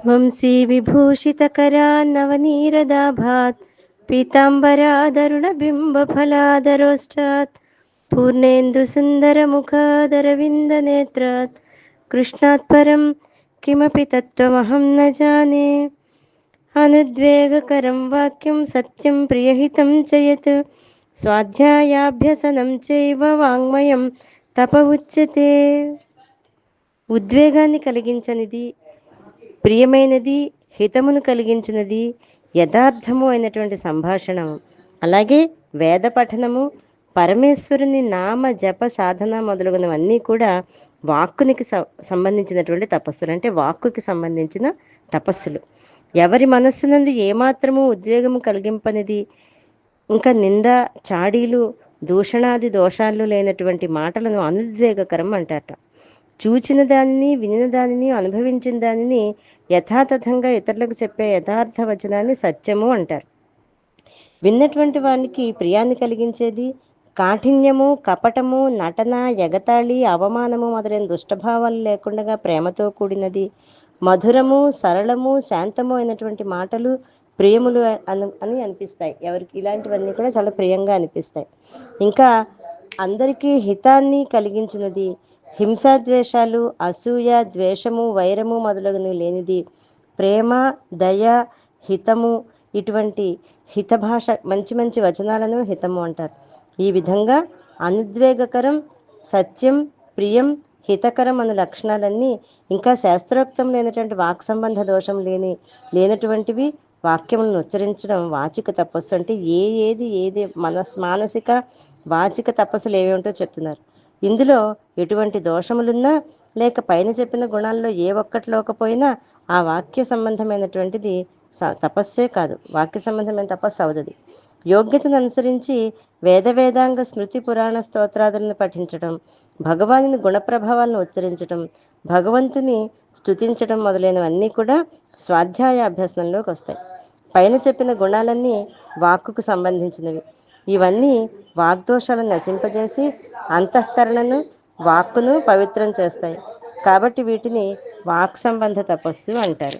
వంశీ విభూషితకరాన్నవనీరదాభాత్ పీతాంబరాదరుణబింబఫలాదరోష్టాత్ పూర్ణేन्दुसुन्दरमुखादरविन्दनेत्रात् कृष्णात् परं किमपि तत्त्वमहं न जाने। अनुद्वेगकरं वाक्यं सत्यं प्रियहितं च यत् స్వాధ్యాయాభ్యసనం చైవ వాంగ్మయం తప ఉచ్యతే. ఉద్వేగాన్ని కలిగించనిది, ప్రియమైనది, హితమును కలిగించినది, యథార్థము అయినటువంటి సంభాషణము, అలాగే వేద పఠనము, పరమేశ్వరుని నామ జప సాధన మొదలగునవన్నీ కూడా వాక్కునికి సంబంధించినటువంటి తపస్సులు, అంటే వాక్కుకి సంబంధించిన తపస్సులు. ఎవరి మనస్సునందు ఏమాత్రము ఉద్వేగము కలిగింపనిది, ఇంకా నింద, చాడీలు, దూషణాది దోషాలు లేనటువంటి మాటలను అనుద్వేగకరం అంటారట. చూచిన దానిని, వినిన దానిని, అనుభవించిన దానిని యథాతథంగా ఇతరులకు చెప్పే యథార్థ వచనాన్ని సత్యము అంటారు. విన్నటువంటి వానికి ప్రియాన్ని కలిగించేది, కాఠిన్యము, కపటము, నటన, ఎగతాళి, అవమానము మొదలైన దుష్టభావాలు లేకుండా ప్రేమతో కూడినది, మధురము, సరళము, శాంతము అయినటువంటి మాటలు ప్రియములు అని అనిపిస్తాయి. ఎవరికి ఇలాంటివన్నీ కూడా చాలా ప్రియంగా అనిపిస్తాయి. ఇంకా అందరికీ హితాన్ని కలిగించినది, హింసాద్వేషాలు, అసూయ, ద్వేషము, వైరము మొదలగునవి లేనిది, ప్రేమ, దయ, హితము, ఇటువంటి హిత భాష, మంచి మంచి వచనాలను హితము అంటారు. ఈ విధంగా అనుద్వేగకరం, సత్యం, ప్రియం, హితకరం అను లక్షణాలన్నీ ఇంకా శాస్త్రోక్తం లేనటువంటి వాక్ సంబంధ దోషం లేనటువంటివి వాక్యములను ఉచ్చరించడం వాచిక తపస్సు. అంటే ఏది మానసిక వాచిక తపస్సులు ఏవేంటో చెప్తున్నారు. ఇందులో ఎటువంటి దోషములున్నా లేక పైన చెప్పిన గుణాల్లో ఏ ఒక్కట్లోకపోయినా ఆ వాక్య సంబంధమైనటువంటిది తపస్సే కాదు, వాక్య సంబంధమైన తపస్సు అవుతుంది. యోగ్యతను అనుసరించి వేదాంగ స్మృతి పురాణ స్తోత్రాదులను పఠించడం, భగవానుని గుణప్రభావాలను ఉచ్చరించడం, భగవంతుని స్తుతించడం మొదలైనవన్నీ కూడా స్వాధ్యాయ అభ్యసనంలోకి వస్తాయి. పైన చెప్పిన గుణాలన్నీ వాక్కుకు సంబంధించినవి. ఇవన్నీ వాగ్దోషాలను నశింపజేసి అంతఃకరణను, వాక్కును పవిత్రం చేస్తాయి. కాబట్టి వీటిని వాక్ సంబంధ తపస్సు అంటారు.